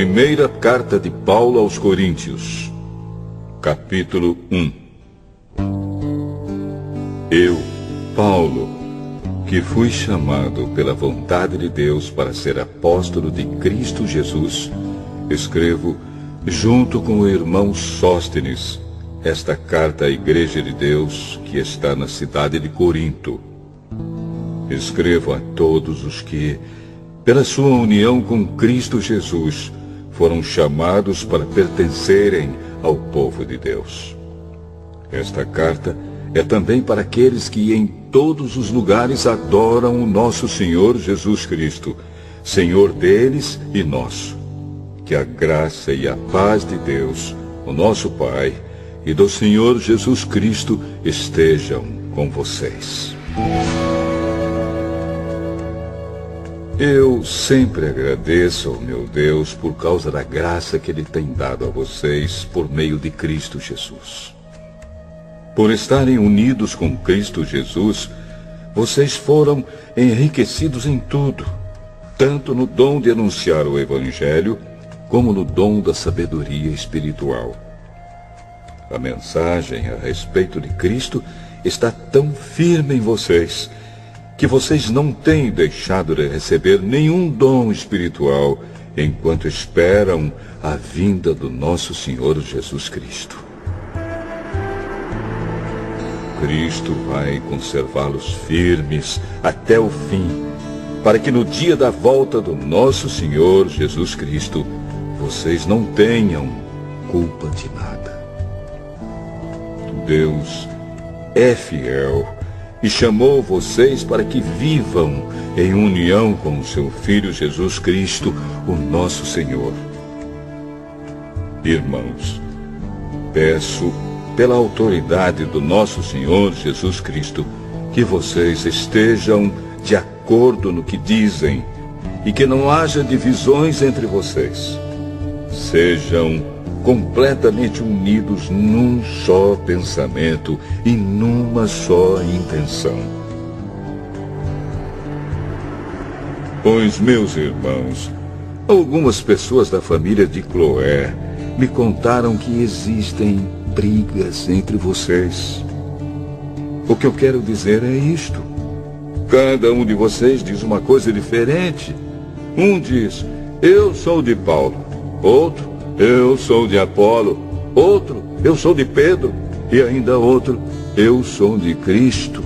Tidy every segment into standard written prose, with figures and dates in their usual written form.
Primeira carta de Paulo aos Coríntios, capítulo 1. Eu, Paulo, que fui chamado pela vontade de Deus para ser apóstolo de Cristo Jesus, escrevo, junto com o irmão Sóstenes, esta carta à Igreja de Deus que está na cidade de Corinto. Escrevo a todos os que, pela sua união com Cristo Jesus, foram chamados para pertencerem ao povo de Deus. Esta carta é também para aqueles que em todos os lugares adoram o nosso Senhor Jesus Cristo, Senhor deles e nosso. Que a graça e a paz de Deus, o nosso Pai, e do Senhor Jesus Cristo estejam com vocês. Eu sempre agradeço ao meu Deus por causa da graça que Ele tem dado a vocês por meio de Cristo Jesus. Por estarem unidos com Cristo Jesus, vocês foram enriquecidos em tudo, tanto no dom de anunciar o Evangelho, como no dom da sabedoria espiritual. A mensagem a respeito de Cristo está tão firme em vocês, que vocês não têm deixado de receber nenhum dom espiritual, enquanto esperam a vinda do nosso Senhor Jesus Cristo. Cristo vai conservá-los firmes até o fim, para que no dia da volta do nosso Senhor Jesus Cristo, vocês não tenham culpa de nada. Deus é fiel e chamou vocês para que vivam em união com o seu Filho Jesus Cristo, o nosso Senhor. Irmãos, peço pela autoridade do nosso Senhor Jesus Cristo que vocês estejam de acordo no que dizem e que não haja divisões entre vocês. Sejam completamente unidos num só pensamento e numa só intenção. Pois, meus irmãos, algumas pessoas da família de Cloé me contaram que existem brigas entre vocês. O que eu quero dizer é isto. Cada um de vocês diz uma coisa diferente. Um diz, eu sou de Paulo. Outro, eu sou de Apolo. Outro, eu sou de Pedro. E ainda outro, eu sou de Cristo.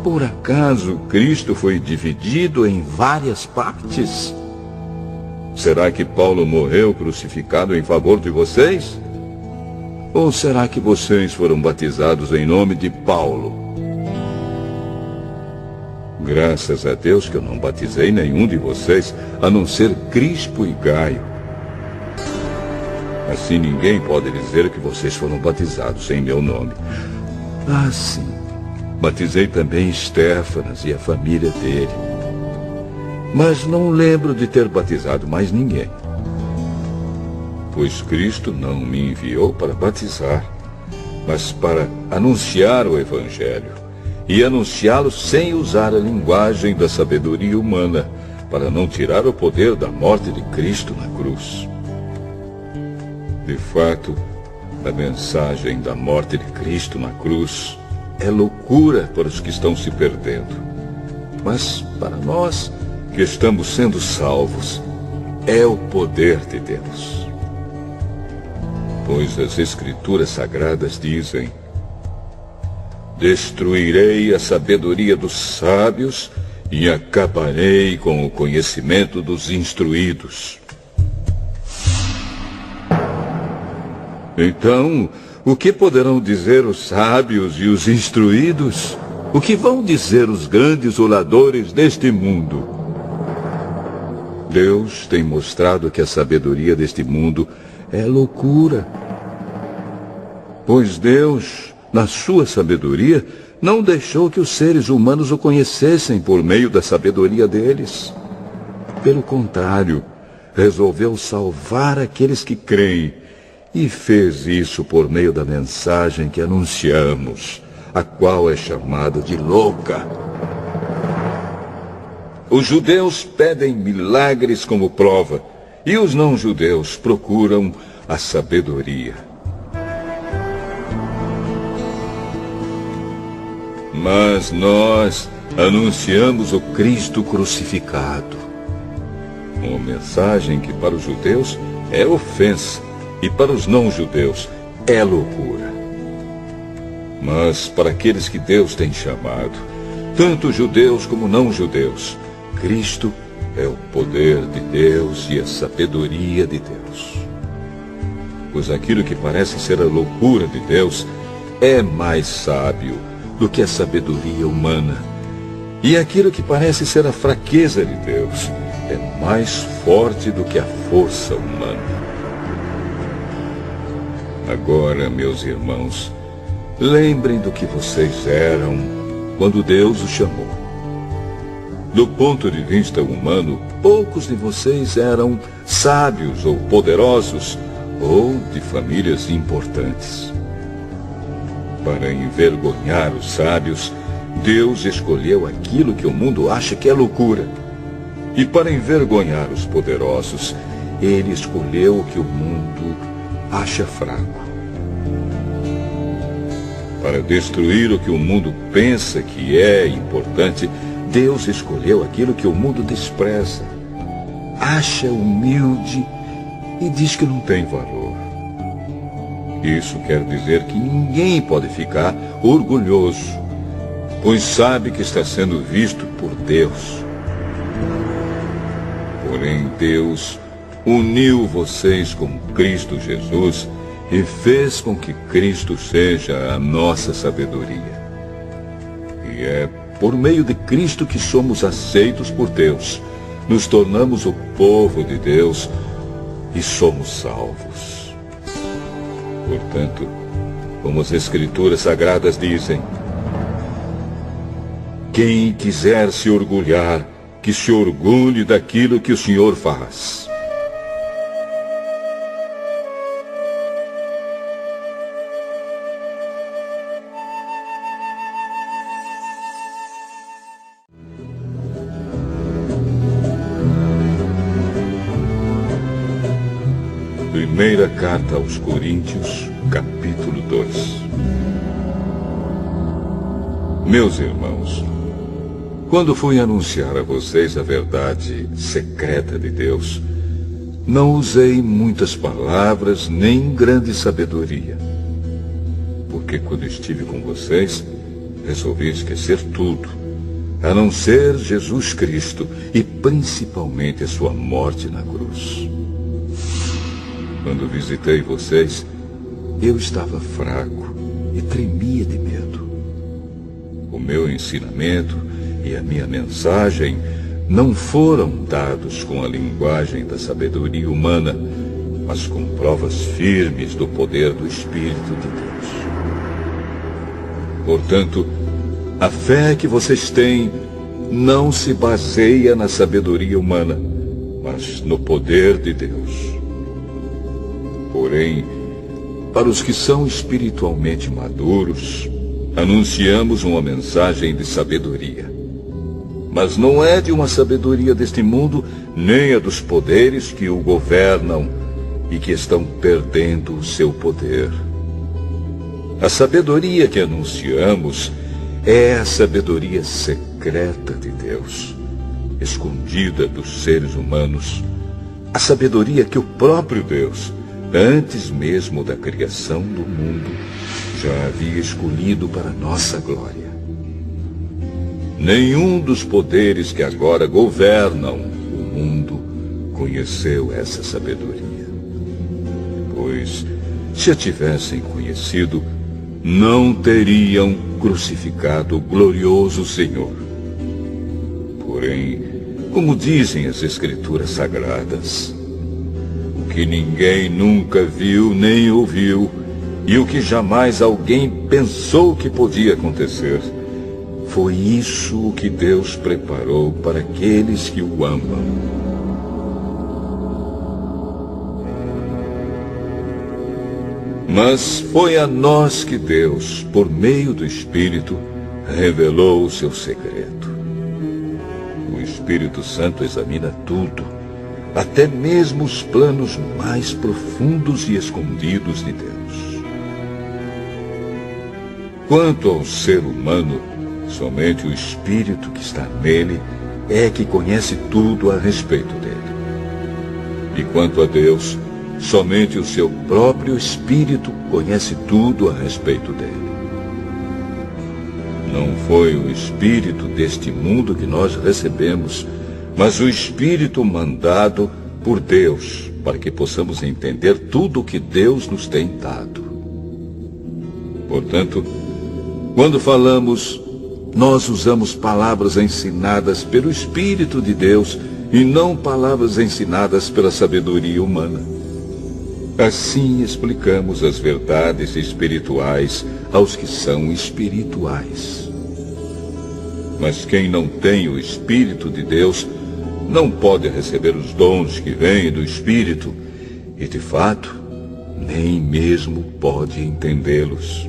Por acaso Cristo foi dividido em várias partes? Será que Paulo morreu crucificado em favor de vocês? Ou será que vocês foram batizados em nome de Paulo? Graças a Deus que eu não batizei nenhum de vocês, a não ser Crispo e Gaio. Assim ninguém pode dizer que vocês foram batizados em meu nome. Ah, sim. Batizei também Estéfanas e a família dele. Mas não lembro de ter batizado mais ninguém. Pois Cristo não me enviou para batizar, mas para anunciar o Evangelho. E anunciá-lo sem usar a linguagem da sabedoria humana, para não tirar o poder da morte de Cristo na cruz. De fato, a mensagem da morte de Cristo na cruz é loucura para os que estão se perdendo. Mas para nós, que estamos sendo salvos, é o poder de Deus. Pois as Escrituras Sagradas dizem, destruirei a sabedoria dos sábios e acabarei com o conhecimento dos instruídos. Então, o que poderão dizer os sábios e os instruídos? O que vão dizer os grandes oradores deste mundo? Deus tem mostrado que a sabedoria deste mundo é loucura. Pois Deus, na sua sabedoria, não deixou que os seres humanos o conhecessem por meio da sabedoria deles. Pelo contrário, resolveu salvar aqueles que creem, e fez isso por meio da mensagem que anunciamos, a qual é chamada de louca. Os judeus pedem milagres como prova, e os não-judeus procuram a sabedoria. Mas nós anunciamos o Cristo crucificado. Uma mensagem que para os judeus é ofensa e para os não-judeus é loucura. Mas para aqueles que Deus tem chamado, tanto judeus como não-judeus, Cristo é o poder de Deus e a sabedoria de Deus. Pois aquilo que parece ser a loucura de Deus é mais sábio do que a sabedoria humana. E aquilo que parece ser a fraqueza de Deus é mais forte do que a força humana. Agora, meus irmãos, lembrem do que vocês eram quando Deus os chamou. Do ponto de vista humano, poucos de vocês eram sábios ou poderosos ou de famílias importantes. Para envergonhar os sábios, Deus escolheu aquilo que o mundo acha que é loucura. E para envergonhar os poderosos, Ele escolheu o que o mundo acha fraco. Para destruir o que o mundo pensa que é importante, Deus escolheu aquilo que o mundo despreza, acha humilde e diz que não tem valor. Isso quer dizer que ninguém pode ficar orgulhoso, pois sabe que está sendo visto por Deus. Porém, Deus uniu vocês com Cristo Jesus e fez com que Cristo seja a nossa sabedoria. E é por meio de Cristo que somos aceitos por Deus, nos tornamos o povo de Deus e somos salvos. Portanto, como as Escrituras Sagradas dizem, quem quiser se orgulhar, que se orgulhe daquilo que o Senhor faz. Primeira carta aos Coríntios, capítulo 2. Meus irmãos, quando fui anunciar a vocês a verdade secreta de Deus, não usei muitas palavras nem grande sabedoria. Porque quando estive com vocês, resolvi esquecer tudo, a não ser Jesus Cristo e principalmente a sua morte na cruz. Quando visitei vocês, eu estava fraco e tremia de medo. O meu ensinamento e a minha mensagem não foram dados com a linguagem da sabedoria humana, mas com provas firmes do poder do Espírito de Deus. Portanto, a fé que vocês têm não se baseia na sabedoria humana, mas no poder de Deus. Porém, para os que são espiritualmente maduros, anunciamos uma mensagem de sabedoria. Mas não é de uma sabedoria deste mundo, nem a dos poderes que o governam e que estão perdendo o seu poder. A sabedoria que anunciamos é a sabedoria secreta de Deus, escondida dos seres humanos. A sabedoria que o próprio Deus, antes mesmo da criação do mundo, já havia escolhido para nossa glória. Nenhum dos poderes que agora governam o mundo conheceu essa sabedoria. Pois, se a tivessem conhecido, não teriam crucificado o glorioso Senhor. Porém, como dizem as Escrituras Sagradas, o que ninguém nunca viu nem ouviu, e o que jamais alguém pensou que podia acontecer, foi isso o que Deus preparou para aqueles que o amam. Mas foi a nós que Deus, por meio do Espírito, revelou o seu segredo. O Espírito Santo examina tudo, até mesmo os planos mais profundos e escondidos de Deus. Quanto ao ser humano, somente o Espírito que está nele é que conhece tudo a respeito dele. E quanto a Deus, somente o seu próprio Espírito conhece tudo a respeito dele. Não foi o Espírito deste mundo que nós recebemos, mas o Espírito mandado por Deus, para que possamos entender tudo o que Deus nos tem dado. Portanto, quando falamos, nós usamos palavras ensinadas pelo Espírito de Deus e não palavras ensinadas pela sabedoria humana. Assim explicamos as verdades espirituais aos que são espirituais. Mas quem não tem o Espírito de Deus não pode receber os dons que vêm do Espírito e, de fato, nem mesmo pode entendê-los.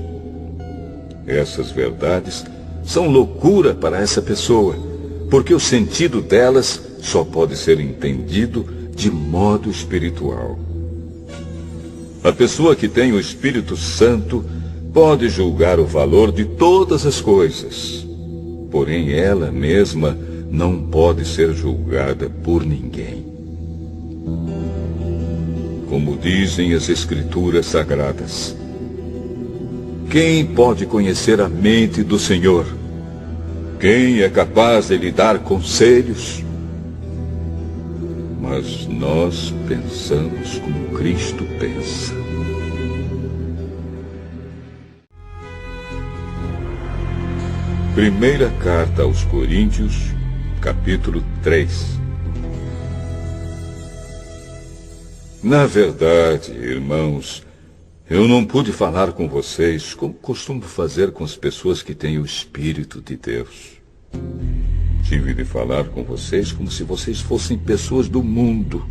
Essas verdades são loucura para essa pessoa, porque o sentido delas só pode ser entendido de modo espiritual. A pessoa que tem o Espírito Santo pode julgar o valor de todas as coisas, porém ela mesma não pode ser julgada por ninguém. Como dizem as Escrituras Sagradas, quem pode conhecer a mente do Senhor? Quem é capaz de lhe dar conselhos? Mas nós pensamos como Cristo pensa. Primeira carta aos Coríntios, capítulo 3. Na verdade, irmãos, eu não pude falar com vocês como costumo fazer com as pessoas que têm o Espírito de Deus. Tive de falar com vocês como se vocês fossem pessoas do mundo,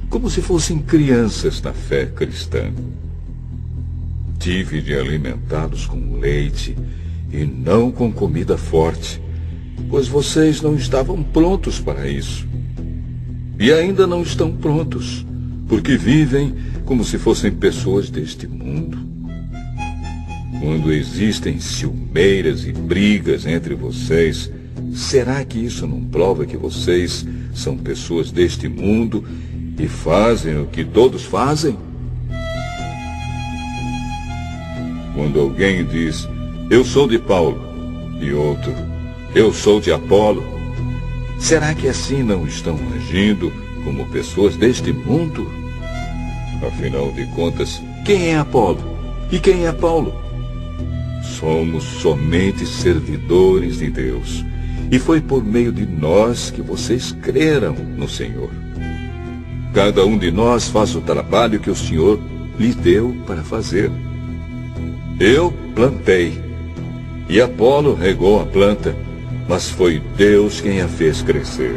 como se fossem crianças na fé cristã. Tive de alimentá-los com leite e não com comida forte, pois vocês não estavam prontos para isso. E ainda não estão prontos, porque vivem como se fossem pessoas deste mundo. Quando existem ciumeiras e brigas entre vocês, será que isso não prova que vocês são pessoas deste mundo e fazem o que todos fazem? Quando alguém diz, eu sou de Paulo, e outro, eu sou de Apolo, será que assim não estão agindo como pessoas deste mundo? Afinal de contas, quem é Apolo? E quem é Paulo? Somos somente servidores de Deus. E foi por meio de nós que vocês creram no Senhor. Cada um de nós faz o trabalho que o Senhor lhe deu para fazer. Eu plantei, e Apolo regou a planta, mas foi Deus quem a fez crescer.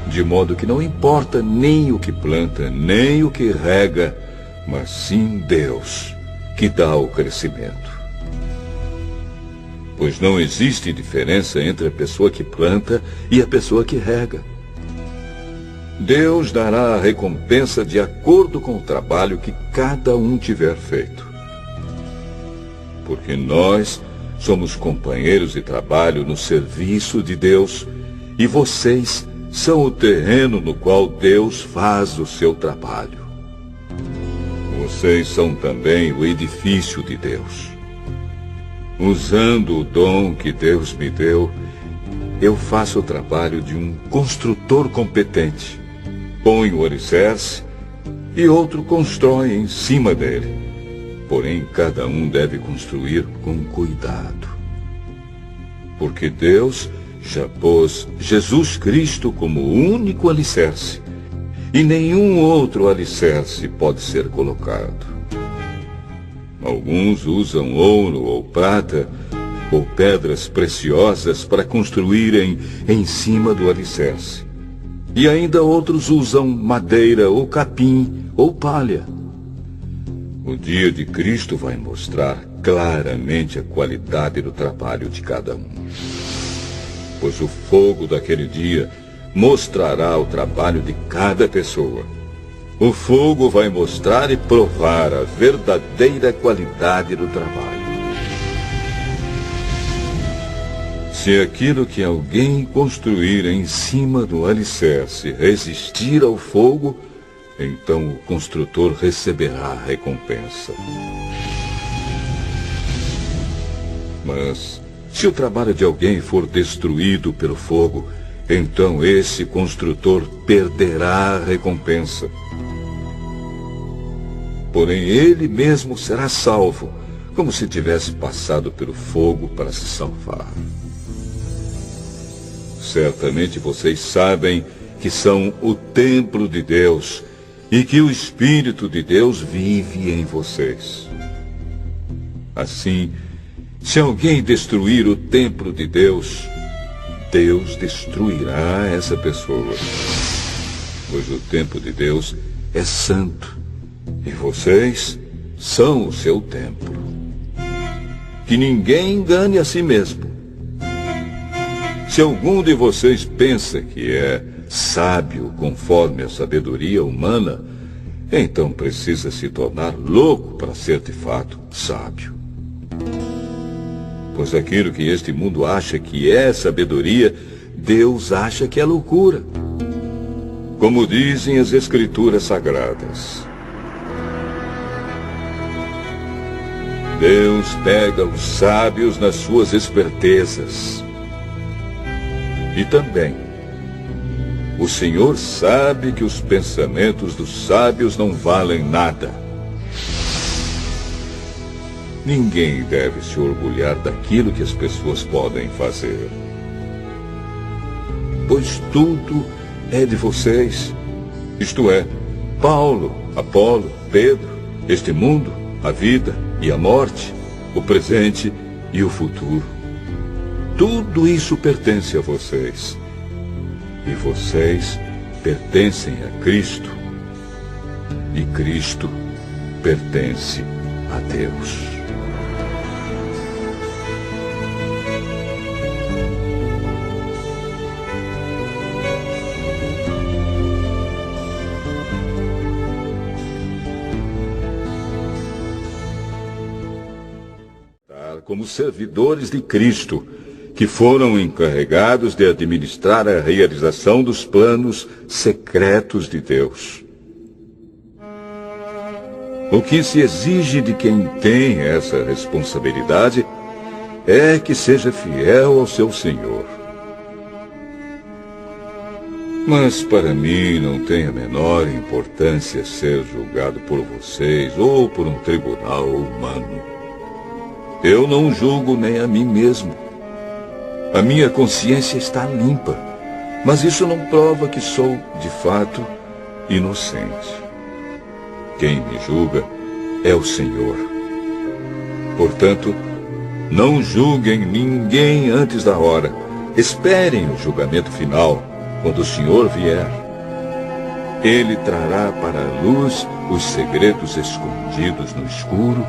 De modo que não importa nem o que planta, nem o que rega, mas sim Deus, que dá o crescimento. Pois não existe diferença entre a pessoa que planta e a pessoa que rega. Deus dará a recompensa de acordo com o trabalho que cada um tiver feito. Porque nós somos companheiros de trabalho no serviço de Deus, e vocês são o terreno no qual Deus faz o seu trabalho. Vocês são também o edifício de Deus. Usando o dom que Deus me deu, eu faço o trabalho de um construtor competente. Põe o alicerce e outro constrói em cima dele. Porém, cada um deve construir com cuidado. Porque Deus já pôs Jesus Cristo como o único alicerce, e nenhum outro alicerce pode ser colocado. Alguns usam ouro ou prata ou pedras preciosas para construírem em cima do alicerce. E ainda outros usam madeira ou capim ou palha. O dia de Cristo vai mostrar claramente a qualidade do trabalho de cada um. Pois o fogo daquele dia mostrará o trabalho de cada pessoa. O fogo vai mostrar e provar a verdadeira qualidade do trabalho. Se aquilo que alguém construir em cima do alicerce resistir ao fogo, então o construtor receberá a recompensa. Mas, se o trabalho de alguém for destruído pelo fogo, então esse construtor perderá a recompensa. Porém, ele mesmo será salvo, como se tivesse passado pelo fogo para se salvar. Certamente vocês sabem que são o templo de Deus e que o Espírito de Deus vive em vocês. Assim, se alguém destruir o templo de Deus, Deus destruirá essa pessoa. Pois o templo de Deus é santo e vocês são o seu templo. Que ninguém engane a si mesmo. Se algum de vocês pensa que é sábio conforme a sabedoria humana, então precisa se tornar louco para ser de fato sábio. Pois aquilo que este mundo acha que é sabedoria, Deus acha que é loucura. Como dizem as Escrituras Sagradas. Deus pega os sábios nas suas espertezas. E também, o Senhor sabe que os pensamentos dos sábios não valem nada. Ninguém deve se orgulhar daquilo que as pessoas podem fazer. Pois tudo é de vocês. Isto é, Paulo, Apolo, Pedro, este mundo, a vida e a morte, o presente e o futuro. Tudo isso pertence a vocês. E vocês pertencem a Cristo. E Cristo pertence a Deus. Como servidores de Cristo, que foram encarregados de administrar a realização dos planos secretos de Deus. O que se exige de quem tem essa responsabilidade é que seja fiel ao seu Senhor. Mas para mim não tem a menor importância ser julgado por vocês ou por um tribunal humano. Eu não julgo nem a mim mesmo. A minha consciência está limpa, mas isso não prova que sou, de fato, inocente. Quem me julga é o Senhor. Portanto, não julguem ninguém antes da hora. Esperem o julgamento final, quando o Senhor vier. Ele trará para a luz os segredos escondidos no escuro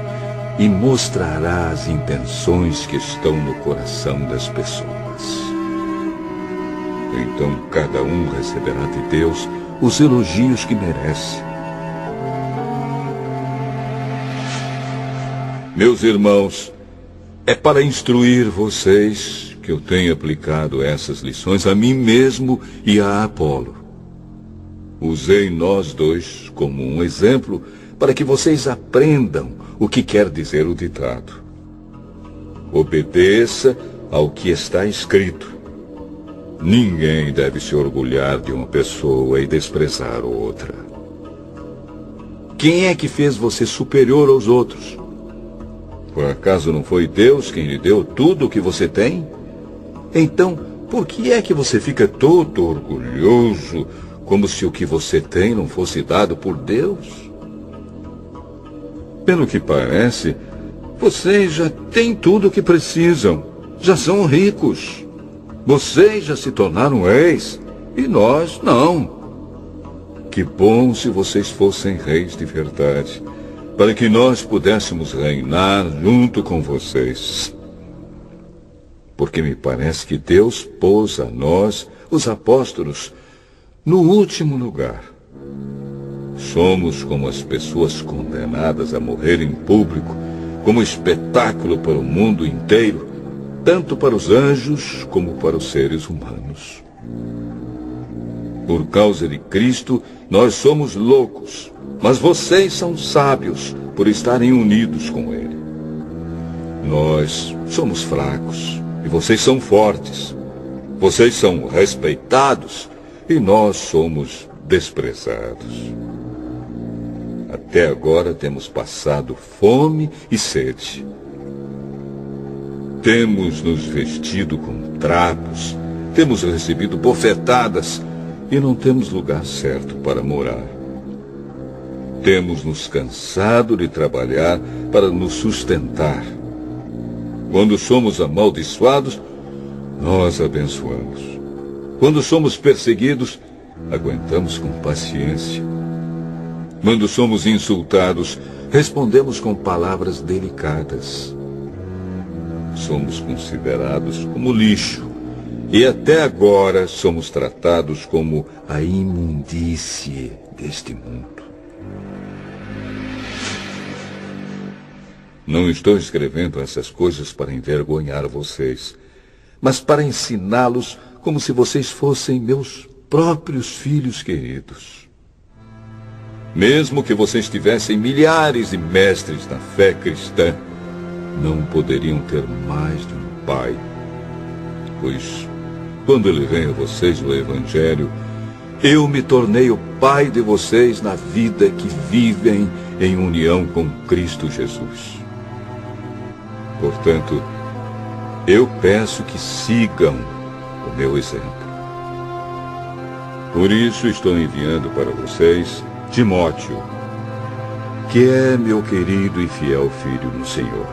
e mostrará as intenções que estão no coração das pessoas. Então cada um receberá de Deus os elogios que merece. Meus irmãos, é para instruir vocês que eu tenho aplicado essas lições a mim mesmo e a Apolo. Usei nós dois como um exemplo para que vocês aprendam o que quer dizer o ditado. Obedeça ao que está escrito. Ninguém deve se orgulhar de uma pessoa e desprezar outra. Quem é que fez você superior aos outros? Por acaso não foi Deus quem lhe deu tudo o que você tem? Então, por que é que você fica todo orgulhoso, como se o que você tem não fosse dado por Deus? Pelo que parece, vocês já têm tudo o que precisam. Já são ricos. Vocês já se tornaram reis e nós não. Que bom se vocês fossem reis de verdade, para que nós pudéssemos reinar junto com vocês. Porque me parece que Deus pôs a nós os apóstolos, no último lugar. Somos como as pessoas condenadas a morrer em público, como espetáculo para o mundo inteiro, tanto para os anjos como para os seres humanos. Por causa de Cristo, nós somos loucos, mas vocês são sábios por estarem unidos com Ele. Nós somos fracos e vocês são fortes. Vocês são respeitados e nós somos desprezados. Até agora temos passado fome e sede. Temos nos vestido com trapos, temos recebido bofetadas e não temos lugar certo para morar. Temos nos cansado de trabalhar para nos sustentar. Quando somos amaldiçoados, nós abençoamos. Quando somos perseguidos, aguentamos com paciência. Quando somos insultados, respondemos com palavras delicadas. Somos considerados como lixo e até agora somos tratados como a imundície deste mundo. Não estou escrevendo essas coisas para envergonhar vocês, mas para ensiná-los como se vocês fossem meus próprios filhos queridos. Mesmo que vocês tivessem milhares de mestres na fé cristã, não poderiam ter mais de um pai. Pois, quando ele vem a vocês no Evangelho, eu me tornei o pai de vocês na vida que vivem em união com Cristo Jesus. Portanto, eu peço que sigam o meu exemplo. Por isso estou enviando para vocês Timóteo, que é meu querido e fiel filho no Senhor.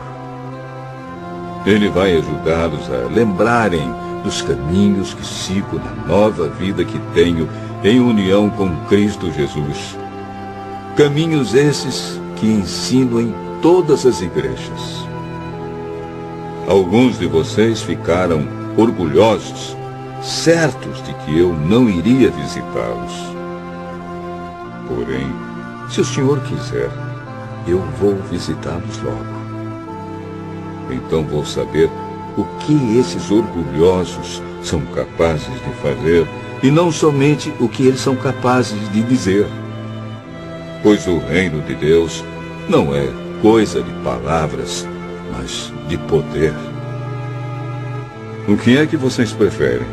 Ele vai ajudá-los a lembrarem dos caminhos que sigo na nova vida que tenho em união com Cristo Jesus. Caminhos esses que ensino em todas as igrejas. Alguns de vocês ficaram orgulhosos, certos de que eu não iria visitá-los. Porém, se o Senhor quiser, eu vou visitá-los logo. Então vou saber o que esses orgulhosos são capazes de fazer e não somente o que eles são capazes de dizer. Pois o reino de Deus não é coisa de palavras, mas de poder. O que é que vocês preferem?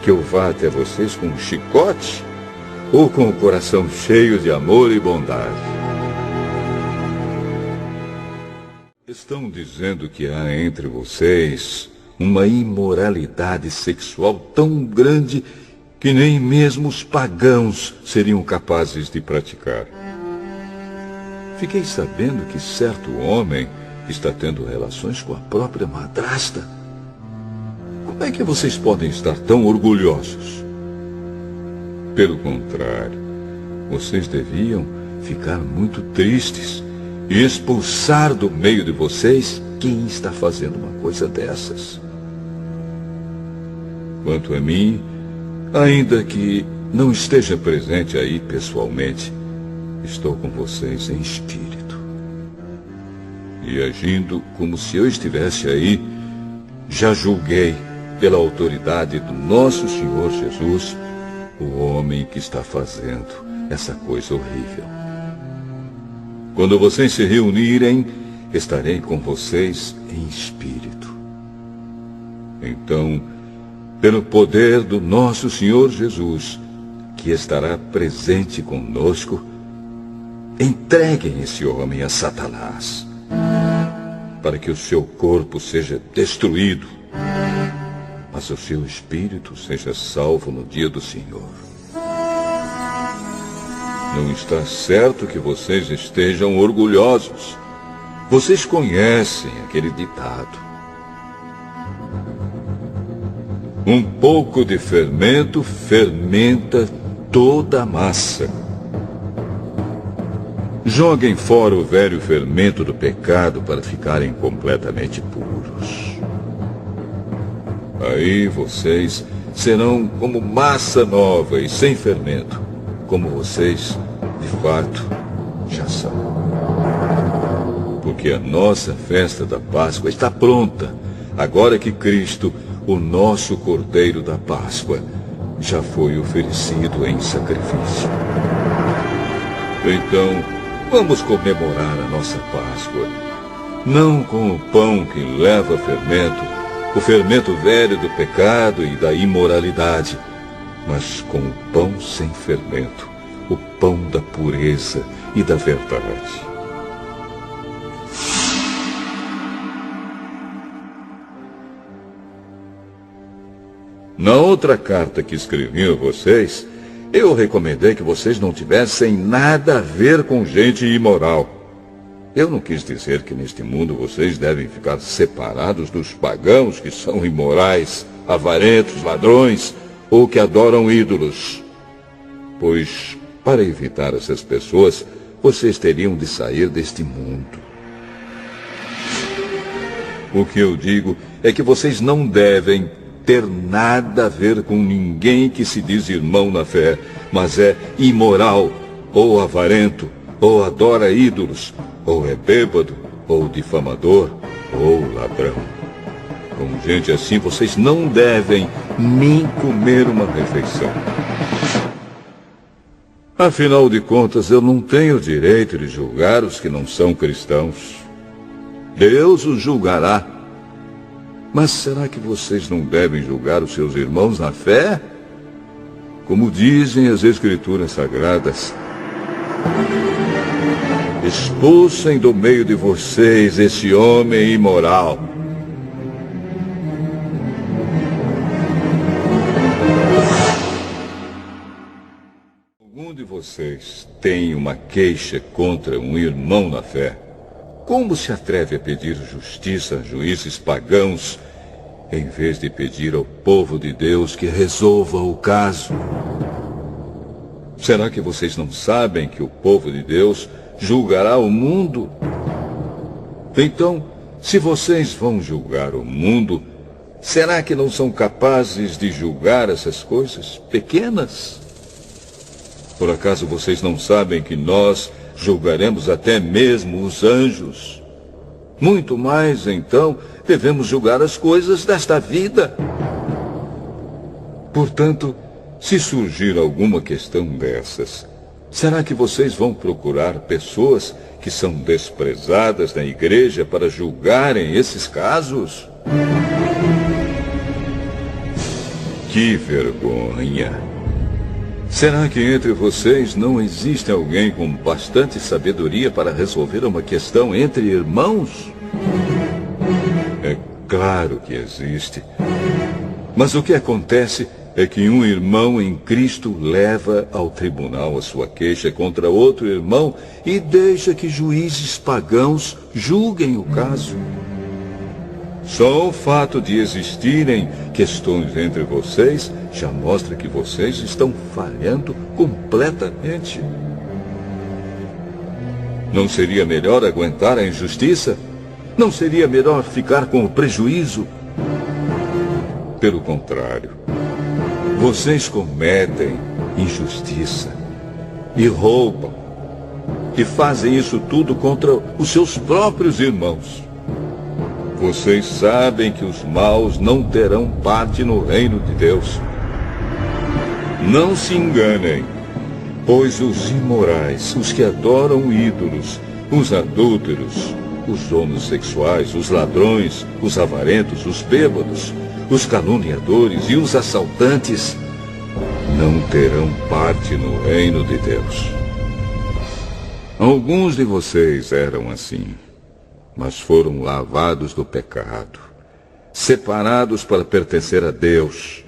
Que eu vá até vocês com um chicote ou com o coração cheio de amor e bondade? Estão dizendo que há entre vocês uma imoralidade sexual tão grande que nem mesmo os pagãos seriam capazes de praticar. Fiquei sabendo que certo homem está tendo relações com a própria madrasta. Como é que vocês podem estar tão orgulhosos? Pelo contrário, vocês deviam ficar muito tristes e expulsar do meio de vocês quem está fazendo uma coisa dessas. Quanto a mim, ainda que não esteja presente aí pessoalmente, estou com vocês em espírito. E agindo como se eu estivesse aí, já julguei, pela autoridade do nosso Senhor Jesus, o homem que está fazendo essa coisa horrível. Quando vocês se reunirem, estarei com vocês em espírito. Então, pelo poder do nosso Senhor Jesus, que estará presente conosco, entreguem esse homem a Satanás, para que o seu corpo seja destruído, mas o seu espírito seja salvo no dia do Senhor. Não está certo que vocês estejam orgulhosos. Vocês conhecem aquele ditado. Um pouco de fermento fermenta toda a massa. Joguem fora o velho fermento do pecado para ficarem completamente puros. Aí vocês serão como massa nova e sem fermento, como vocês, de fato, já são. Porque a nossa festa da Páscoa está pronta, agora que Cristo, o nosso Cordeiro da Páscoa, já foi oferecido em sacrifício. Então, vamos comemorar a nossa Páscoa, não com o pão que leva fermento, o fermento velho do pecado e da imoralidade, mas com o pão sem fermento, o pão da pureza e da verdade. Na outra carta que escrevi a vocês, eu recomendei que vocês não tivessem nada a ver com gente imoral. Eu não quis dizer que neste mundo vocês devem ficar separados dos pagãos que são imorais, avarentos, ladrões ou que adoram ídolos. Pois, para evitar essas pessoas, vocês teriam de sair deste mundo. O que eu digo é que vocês não devem ter nada a ver com ninguém que se diz irmão na fé, mas é imoral, ou avarento, ou adora ídolos, ou é bêbado, ou difamador, ou ladrão. Com gente assim, vocês não devem nem comer uma refeição. Afinal de contas, eu não tenho o direito de julgar os que não são cristãos. Deus os julgará. Mas será que vocês não devem julgar os seus irmãos na fé? Como dizem as Escrituras Sagradas: expulsem do meio de vocês esse homem imoral. Algum de vocês tem uma queixa contra um irmão na fé? Como se atreve a pedir justiça a juízes pagãos, em vez de pedir ao povo de Deus que resolva o caso? Será que vocês não sabem que o povo de Deus julgará o mundo? Então, se vocês vão julgar o mundo, será que não são capazes de julgar essas coisas pequenas? Por acaso vocês não sabem que nós julgaremos até mesmo os anjos? Muito mais, então, devemos julgar as coisas desta vida. Portanto, se surgir alguma questão dessas, será que vocês vão procurar pessoas que são desprezadas na igreja para julgarem esses casos? Que vergonha! Será que entre vocês não existe alguém com bastante sabedoria para resolver uma questão entre irmãos? É claro que existe. Mas o que acontece é que um irmão em Cristo leva ao tribunal a sua queixa contra outro irmão e deixa que juízes pagãos julguem o caso. Só o fato de existirem questões entre vocês já mostra que vocês estão falhando completamente. Não seria melhor aguentar a injustiça? Não seria melhor ficar com o prejuízo? Pelo contrário, vocês cometem injustiça e roubam e fazem isso tudo contra os seus próprios irmãos. Vocês sabem que os maus não terão parte no reino de Deus. Não se enganem, pois os imorais, os que adoram ídolos, os adúlteros, os homossexuais, os ladrões, os avarentos, os bêbados, os caluniadores e os assaltantes não terão parte no reino de Deus. Alguns de vocês eram assim, mas foram lavados do pecado, separados para pertencer a Deus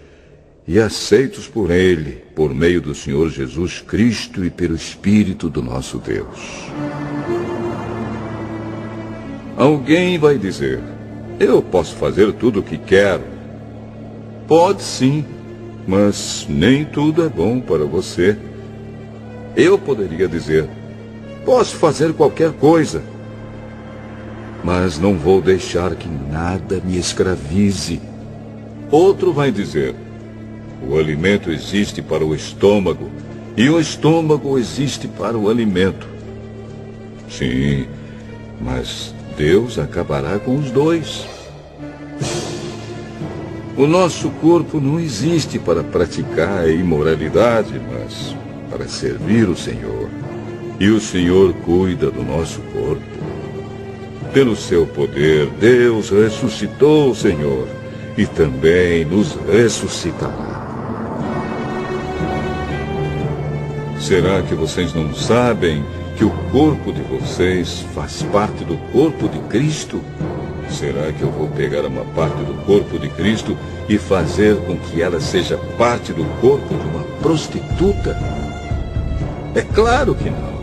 e aceitos por Ele, por meio do Senhor Jesus Cristo e pelo Espírito do nosso Deus. Alguém vai dizer: eu posso fazer tudo o que quero. Pode sim, mas nem tudo é bom para você. Eu poderia dizer: posso fazer qualquer coisa, mas não vou deixar que nada me escravize. Outro vai dizer: O alimento existe para o estômago, e o estômago existe para o alimento. Sim, mas Deus acabará com os dois. O nosso corpo não existe para praticar a imoralidade, mas para servir o Senhor. E o Senhor cuida do nosso corpo. Pelo seu poder, Deus ressuscitou o Senhor e também nos ressuscitará. Será que vocês não sabem que o corpo de vocês faz parte do corpo de Cristo? Será que eu vou pegar uma parte do corpo de Cristo e fazer com que ela seja parte do corpo de uma prostituta? É claro que não.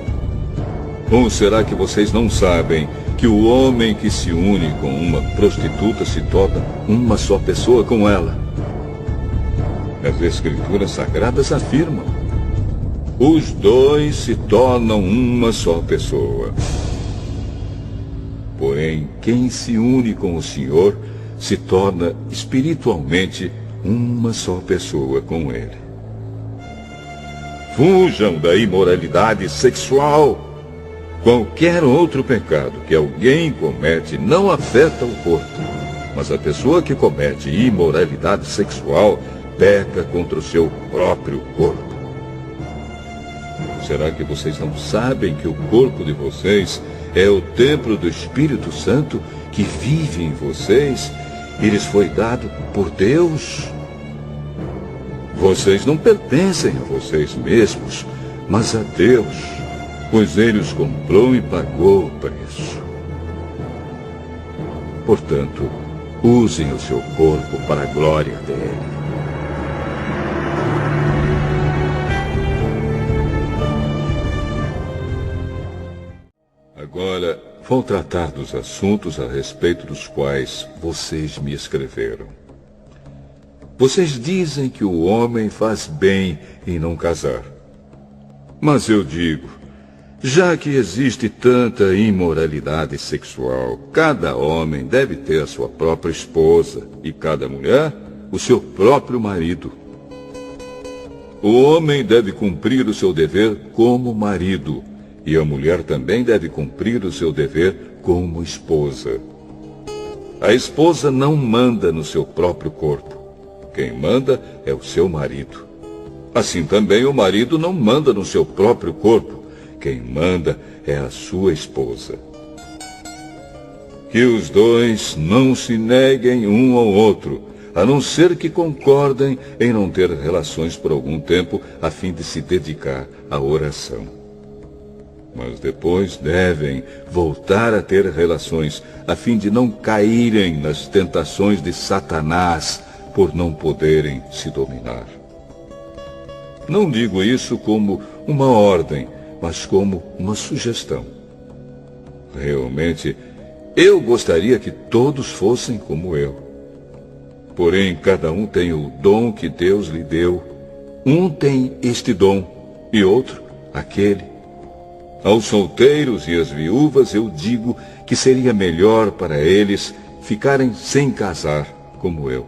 Ou será que vocês não sabem que o homem que se une com uma prostituta se torna uma só pessoa com ela? As Escrituras Sagradas afirmam: os dois se tornam uma só pessoa. Porém, quem se une com o Senhor se torna espiritualmente uma só pessoa com Ele. Fujam da imoralidade sexual. Qualquer outro pecado que alguém comete não afeta o corpo, mas a pessoa que comete imoralidade sexual peca contra o seu próprio corpo. Será que vocês não sabem que o corpo de vocês é o templo do Espírito Santo que vive em vocês e lhes foi dado por Deus? Vocês não pertencem a vocês mesmos, mas a Deus, pois Ele os comprou e pagou o preço. Portanto, usem o seu corpo para a glória dele. Agora, vou tratar dos assuntos a respeito dos quais vocês me escreveram. Vocês dizem que o homem faz bem em não casar. Mas eu digo, já que existe tanta imoralidade sexual, cada homem deve ter a sua própria esposa e cada mulher o seu próprio marido. O homem deve cumprir o seu dever como marido, e a mulher também deve cumprir o seu dever como esposa. A esposa não manda no seu próprio corpo. Quem manda é o seu marido. Assim também o marido não manda no seu próprio corpo. Quem manda é a sua esposa. Que os dois não se neguem um ao outro, a não ser que concordem em não ter relações por algum tempo, a fim de se dedicar à oração. Mas depois devem voltar a ter relações, a fim de não caírem nas tentações de Satanás, por não poderem se dominar. Não digo isso como uma ordem, mas como uma sugestão. Realmente, eu gostaria que todos fossem como eu. Porém, cada um tem o dom que Deus lhe deu. Um tem este dom e outro aquele. Aos solteiros e às viúvas eu digo que seria melhor para eles ficarem sem casar, como eu.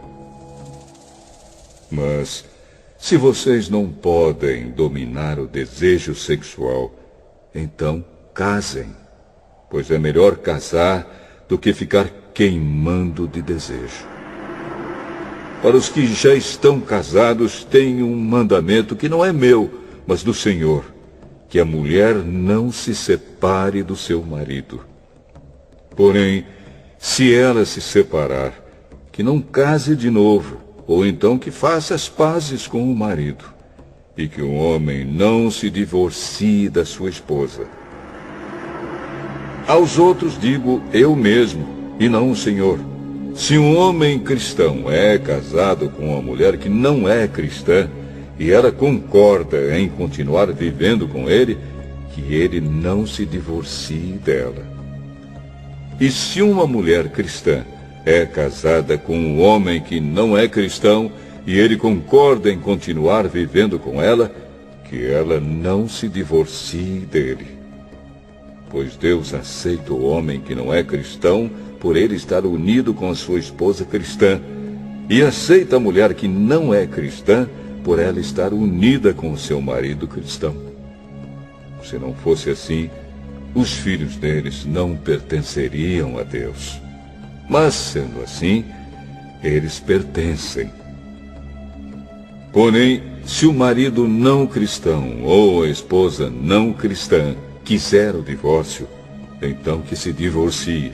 Mas, se vocês não podem dominar o desejo sexual, então casem, pois é melhor casar do que ficar queimando de desejo. Para os que já estão casados, tem um mandamento que não é meu, mas do Senhor, que a mulher não se separe do seu marido. Porém, se ela se separar, que não case de novo, ou então que faça as pazes com o marido, e que o homem não se divorcie da sua esposa. Aos outros digo eu mesmo, e não o Senhor. Se um homem cristão é casado com uma mulher que não é cristã, e ela concorda em continuar vivendo com ele, que ele não se divorcie dela. E se uma mulher cristã é casada com um homem que não é cristão, e ele concorda em continuar vivendo com ela, que ela não se divorcie dele. Pois Deus aceita o homem que não é cristão, por ele estar unido com a sua esposa cristã, e aceita a mulher que não é cristã por ela estar unida com o seu marido cristão. Se não fosse assim, os filhos deles não pertenceriam a Deus. Mas, sendo assim, eles pertencem. Porém, se o marido não cristão ou a esposa não cristã quiser o divórcio, então que se divorcie.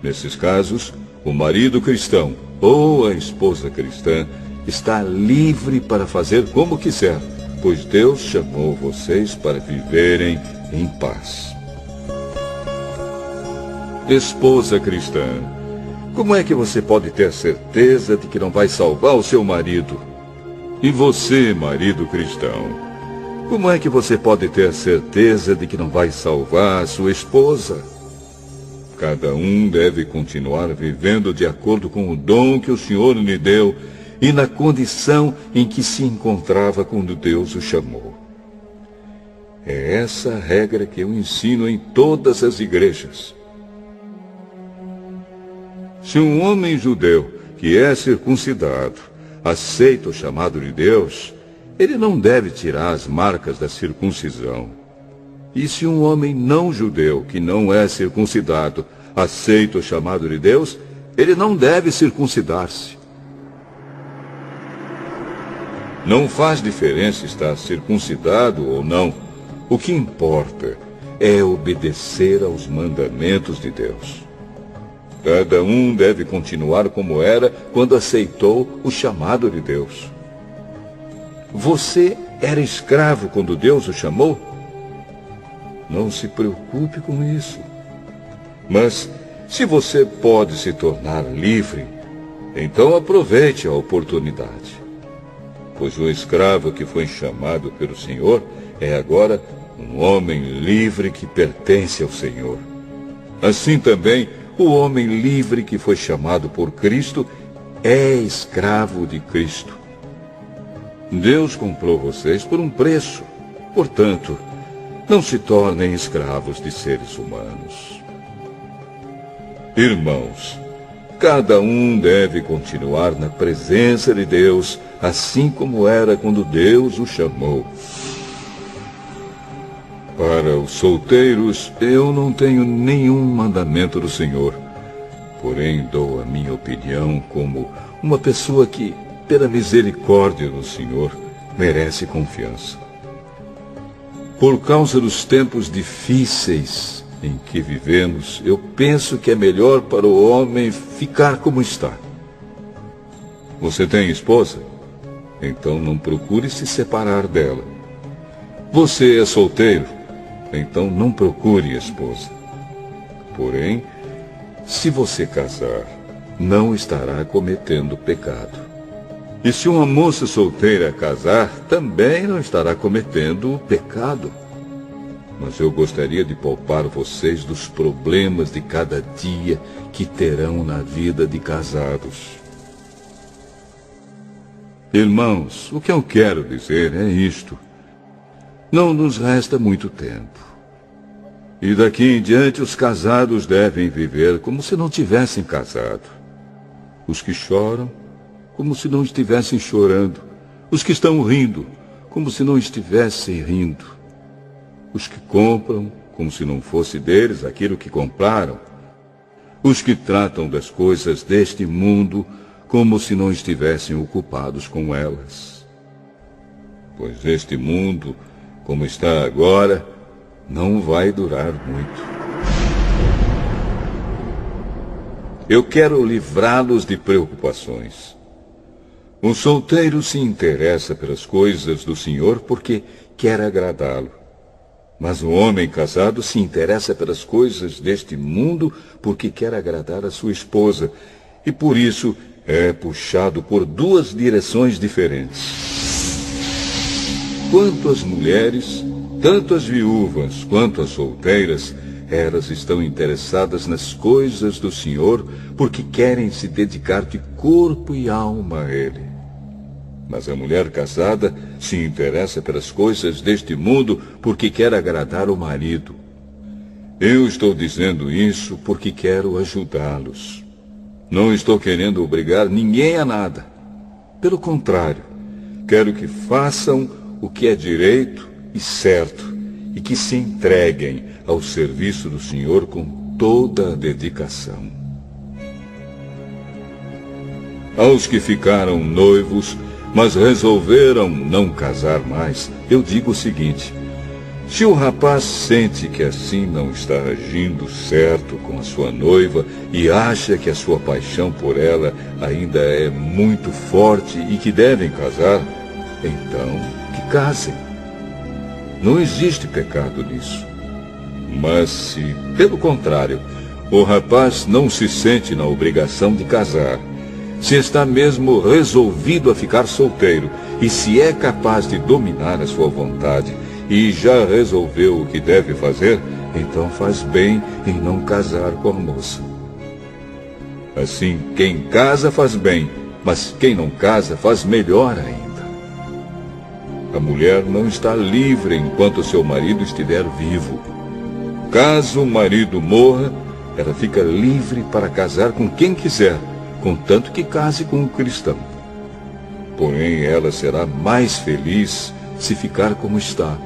Nesses casos, o marido cristão ou a esposa cristã está livre para fazer como quiser, pois Deus chamou vocês para viverem em paz. Esposa cristã, como é que você pode ter certeza de que não vai salvar o seu marido? E você, marido cristão, como é que você pode ter certeza de que não vai salvar a sua esposa? Cada um deve continuar vivendo de acordo com o dom que o Senhor lhe deu e na condição em que se encontrava quando Deus o chamou. É essa a regra que eu ensino em todas as igrejas. Se um homem judeu que é circuncidado aceita o chamado de Deus, ele não deve tirar as marcas da circuncisão. E se um homem não judeu que não é circuncidado aceita o chamado de Deus, ele não deve circuncidar-se. Não faz diferença estar circuncidado ou não. O que importa é obedecer aos mandamentos de Deus. Cada um deve continuar como era quando aceitou o chamado de Deus. Você era escravo quando Deus o chamou? Não se preocupe com isso. Mas, se você pode se tornar livre, então aproveite a oportunidade. Pois o escravo que foi chamado pelo Senhor é agora um homem livre que pertence ao Senhor. Assim também, o homem livre que foi chamado por Cristo é escravo de Cristo. Deus comprou vocês por um preço. Portanto, não se tornem escravos de seres humanos. Irmãos, cada um deve continuar na presença de Deus, assim como era quando Deus o chamou. Para os solteiros, eu não tenho nenhum mandamento do Senhor. Porém, dou a minha opinião como uma pessoa que, pela misericórdia do Senhor, merece confiança. Por causa dos tempos difíceis em que vivemos, eu penso que é melhor para o homem ficar como está. Você tem esposa? Então não procure se separar dela. Você é solteiro? Então não procure esposa. Porém, se você casar, não estará cometendo pecado. E se uma moça solteira casar, também não estará cometendo pecado. Mas eu gostaria de poupar vocês dos problemas de cada dia que terão na vida de casados. Irmãos, o que eu quero dizer é isto. Não nos resta muito tempo. E daqui em diante os casados devem viver como se não tivessem casado. Os que choram, como se não estivessem chorando. Os que estão rindo, como se não estivessem rindo. Os que compram, como se não fosse deles aquilo que compraram. Os que tratam das coisas deste mundo, como se não estivessem ocupados com elas. Pois este mundo, como está agora, não vai durar muito. Eu quero livrá-los de preocupações. O solteiro se interessa pelas coisas do Senhor porque quer agradá-lo. Mas o homem casado se interessa pelas coisas deste mundo porque quer agradar a sua esposa. E por isso é puxado por duas direções diferentes. Quanto às mulheres, tanto as viúvas quanto as solteiras, elas estão interessadas nas coisas do Senhor porque querem se dedicar de corpo e alma a Ele. Mas a mulher casada se interessa pelas coisas deste mundo porque quer agradar o marido. Eu estou dizendo isso porque quero ajudá-los. Não estou querendo obrigar ninguém a nada. Pelo contrário, quero que façam o que é direito e certo e que se entreguem ao serviço do Senhor com toda a dedicação. Aos que ficaram noivos, mas resolveram não casar mais, eu digo o seguinte: se o rapaz sente que assim não está agindo certo com a sua noiva e acha que a sua paixão por ela ainda é muito forte e que devem casar, então que casem. Não existe pecado nisso. Mas se, pelo contrário, o rapaz não se sente na obrigação de casar, se está mesmo resolvido a ficar solteiro e se é capaz de dominar a sua vontade e já resolveu o que deve fazer, então faz bem em não casar com a moça. Assim, quem casa faz bem, mas quem não casa faz melhor ainda. A mulher não está livre enquanto seu marido estiver vivo. Caso o marido morra, ela fica livre para casar com quem quiser, contanto que case com um cristão. Porém, ela será mais feliz se ficar como está.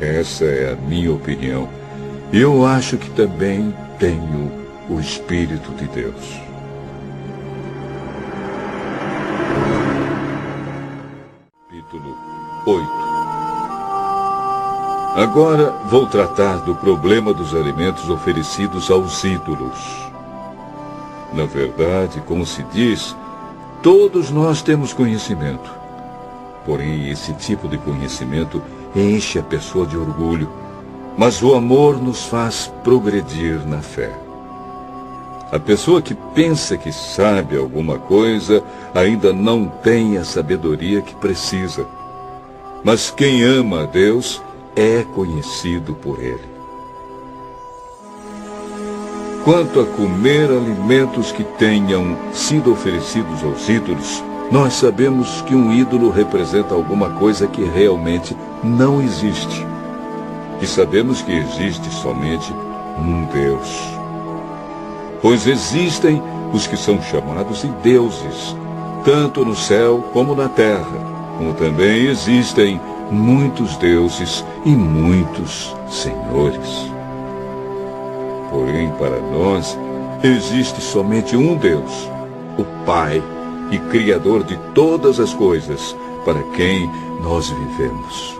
Essa é a minha opinião. Eu acho que também tenho o Espírito de Deus. Capítulo 8. Agora vou tratar do problema dos alimentos oferecidos aos ídolos. Na verdade, como se diz, todos nós temos conhecimento. Porém, esse tipo de conhecimento enche a pessoa de orgulho, mas o amor nos faz progredir na fé. A pessoa que pensa que sabe alguma coisa ainda não tem a sabedoria que precisa. Mas quem ama a Deus é conhecido por Ele. Quanto a comer alimentos que tenham sido oferecidos aos ídolos, nós sabemos que um ídolo representa alguma coisa que realmente não existe. E sabemos que existe somente um Deus. Pois existem os que são chamados de deuses, tanto no céu como na terra, como também existem muitos deuses e muitos senhores. Porém, para nós, existe somente um Deus, o Pai e Criador de todas as coisas, para quem nós vivemos.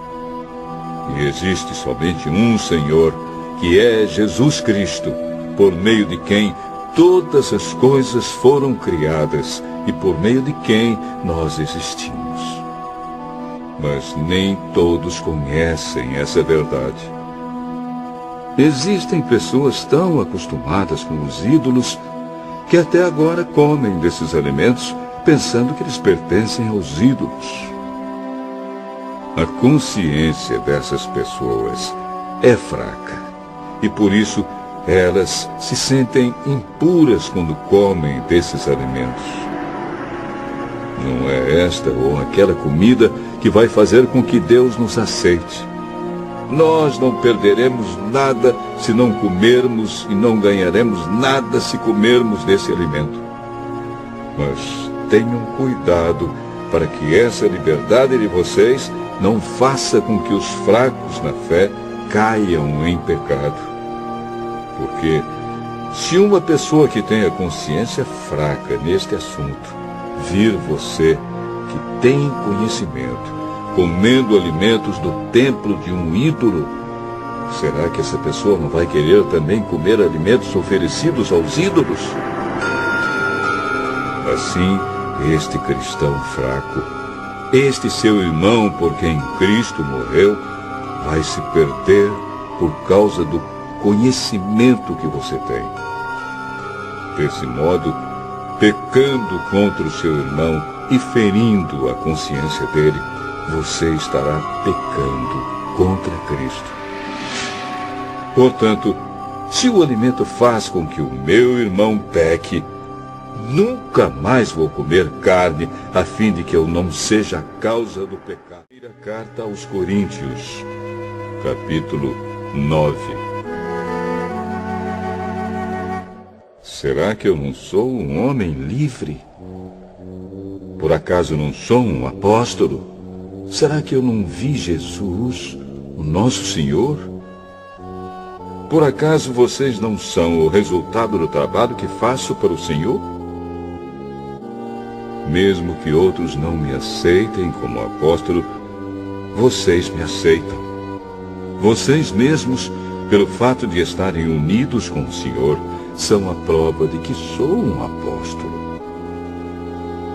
E existe somente um Senhor, que é Jesus Cristo, por meio de quem todas as coisas foram criadas e por meio de quem nós existimos. Mas nem todos conhecem essa verdade. Existem pessoas tão acostumadas com os ídolos que até agora comem desses alimentos pensando que eles pertencem aos ídolos. A consciência dessas pessoas é fraca e por isso elas se sentem impuras quando comem desses alimentos. Não é esta ou aquela comida que vai fazer com que Deus nos aceite. Nós não perderemos nada se não comermos e não ganharemos nada se comermos desse alimento. Mas tenham cuidado para que essa liberdade de vocês não faça com que os fracos na fé caiam em pecado. Porque se uma pessoa que tem a consciência fraca neste assunto vir você, que tem conhecimento, comendo alimentos do templo de um ídolo, será que essa pessoa não vai querer também comer alimentos oferecidos aos ídolos? Assim, este cristão fraco, este seu irmão por quem Cristo morreu, vai se perder por causa do conhecimento que você tem. Desse modo, pecando contra o seu irmão e ferindo a consciência dele, você estará pecando contra Cristo. Portanto, se o alimento faz com que o meu irmão peque, nunca mais vou comer carne, a fim de que eu não seja a causa do pecado. Primeira carta aos Coríntios, capítulo 9. será que eu não sou um homem livre? Por acaso não sou um apóstolo? Será que eu não vi Jesus, o nosso Senhor? Por acaso vocês não são o resultado do trabalho que faço para o Senhor? Mesmo que outros não me aceitem como apóstolo, vocês me aceitam. Vocês mesmos, pelo fato de estarem unidos com o Senhor, são a prova de que sou um apóstolo.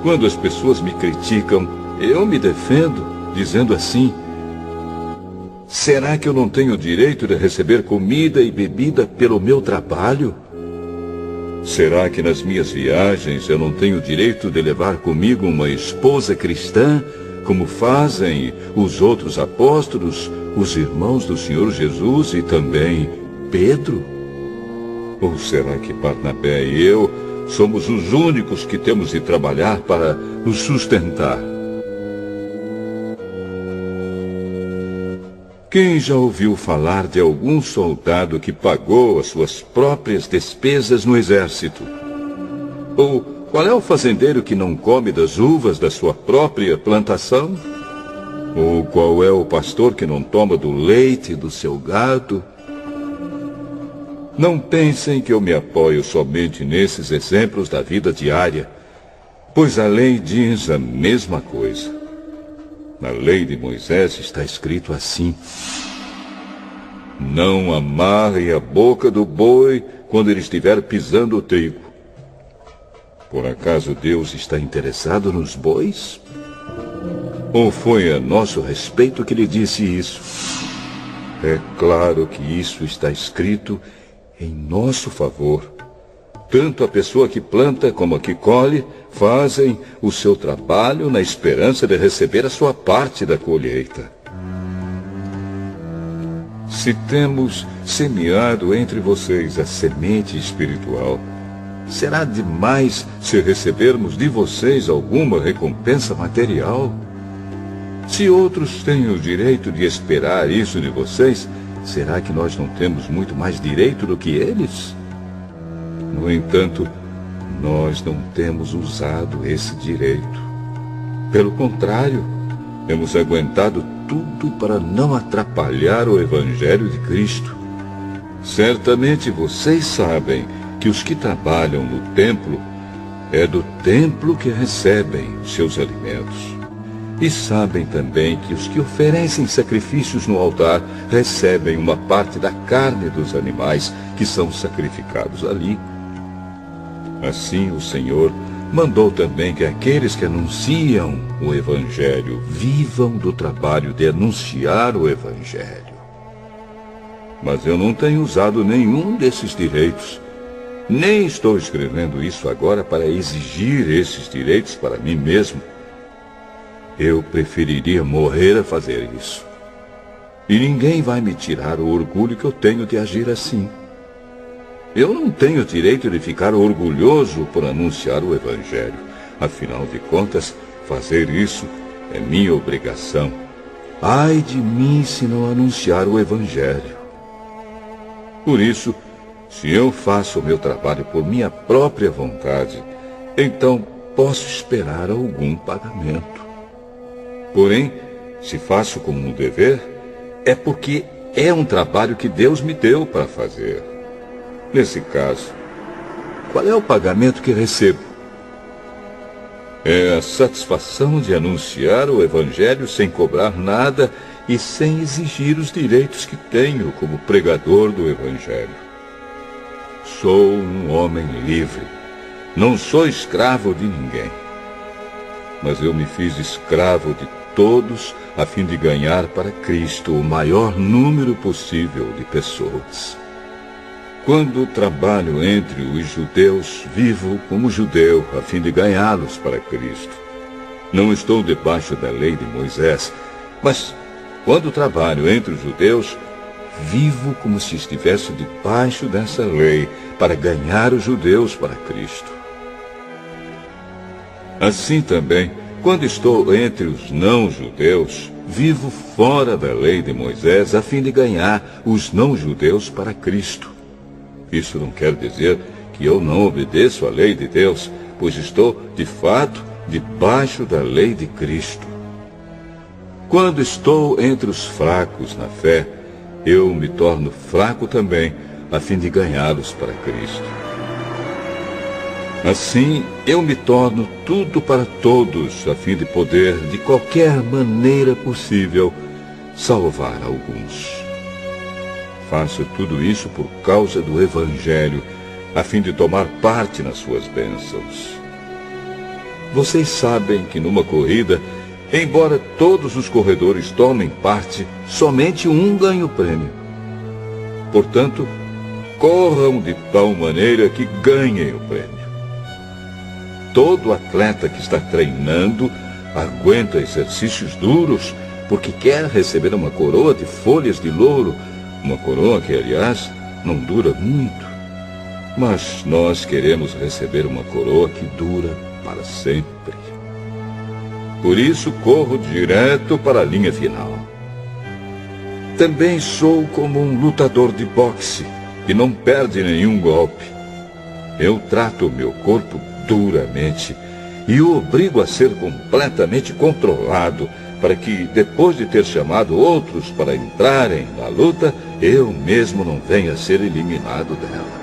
Quando as pessoas me criticam, eu me defendo, dizendo assim: será que eu não tenho o direito de receber comida e bebida pelo meu trabalho? Será que nas minhas viagens eu não tenho o direito de levar comigo uma esposa cristã, como fazem os outros apóstolos, os irmãos do Senhor Jesus e também Pedro? Ou será que Barnabé e eu somos os únicos que temos de trabalhar para nos sustentar? Quem já ouviu falar de algum soldado que pagou as suas próprias despesas no exército? Ou qual é o fazendeiro que não come das uvas da sua própria plantação? Ou qual é o pastor que não toma do leite do seu gado? Não pensem que eu me apoio somente nesses exemplos da vida diária, pois a lei diz a mesma coisa. Na lei de Moisés está escrito assim: não amarrem a boca do boi quando ele estiver pisando o trigo. Por acaso Deus está interessado nos bois? Ou foi a nosso respeito que lhe disse isso? É claro que isso está escrito em nosso favor. Tanto a pessoa que planta como a que colhe fazem o seu trabalho na esperança de receber a sua parte da colheita. Se temos semeado entre vocês a semente espiritual, será demais se recebermos de vocês alguma recompensa material? Se outros têm o direito de esperar isso de vocês, será que nós não temos muito mais direito do que eles? No entanto, nós não temos usado esse direito. Pelo contrário, temos aguentado tudo para não atrapalhar o Evangelho de Cristo. Certamente vocês sabem que os que trabalham no templo, é do templo que recebem seus alimentos. E sabem também que os que oferecem sacrifícios no altar recebem uma parte da carne dos animais que são sacrificados ali. Assim o Senhor mandou também que aqueles que anunciam o Evangelho vivam do trabalho de anunciar o Evangelho. Mas eu não tenho usado nenhum desses direitos. Nem estou escrevendo isso agora para exigir esses direitos para mim mesmo. Eu preferiria morrer a fazer isso. E ninguém vai me tirar o orgulho que eu tenho de agir assim. Eu não tenho direito de ficar orgulhoso por anunciar o Evangelho. Afinal de contas, fazer isso é minha obrigação. Ai de mim se não anunciar o Evangelho. Por isso, se eu faço o meu trabalho por minha própria vontade, então posso esperar algum pagamento. Porém, se faço como um dever, é porque é um trabalho que Deus me deu para fazer. Nesse caso, qual é o pagamento que recebo? É a satisfação de anunciar o Evangelho sem cobrar nada e sem exigir os direitos que tenho como pregador do Evangelho. Sou um homem livre. Não sou escravo de ninguém. Mas eu me fiz escravo de todos a fim de ganhar para Cristo o maior número possível de pessoas. Quando trabalho entre os judeus, vivo como judeu a fim de ganhá-los para Cristo. Não estou debaixo da lei de Moisés, mas quando trabalho entre os judeus, vivo como se estivesse debaixo dessa lei para ganhar os judeus para Cristo. Assim também, quando estou entre os não-judeus, vivo fora da lei de Moisés a fim de ganhar os não-judeus para Cristo. Isso não quer dizer que eu não obedeço à lei de Deus, pois estou, de fato, debaixo da lei de Cristo. Quando estou entre os fracos na fé, eu me torno fraco também, a fim de ganhá-los para Cristo. Assim, eu me torno tudo para todos, a fim de poder, de qualquer maneira possível, salvar alguns. Faço tudo isso por causa do Evangelho, a fim de tomar parte nas suas bênçãos. Vocês sabem que numa corrida, embora todos os corredores tomem parte, somente um ganha o prêmio. Portanto, corram de tal maneira que ganhem o prêmio. Todo atleta que está treinando aguenta exercícios duros porque quer receber uma coroa de folhas de louro, uma coroa que, aliás, não dura muito. Mas nós queremos receber uma coroa que dura para sempre. Por isso corro direto para a linha final. Também sou como um lutador de boxe que não perde nenhum golpe. Eu trato o meu corpo duramente e o obrigo a ser completamente controlado para que, depois de ter chamado outros para entrarem na luta, eu mesmo não venha a ser eliminado dela.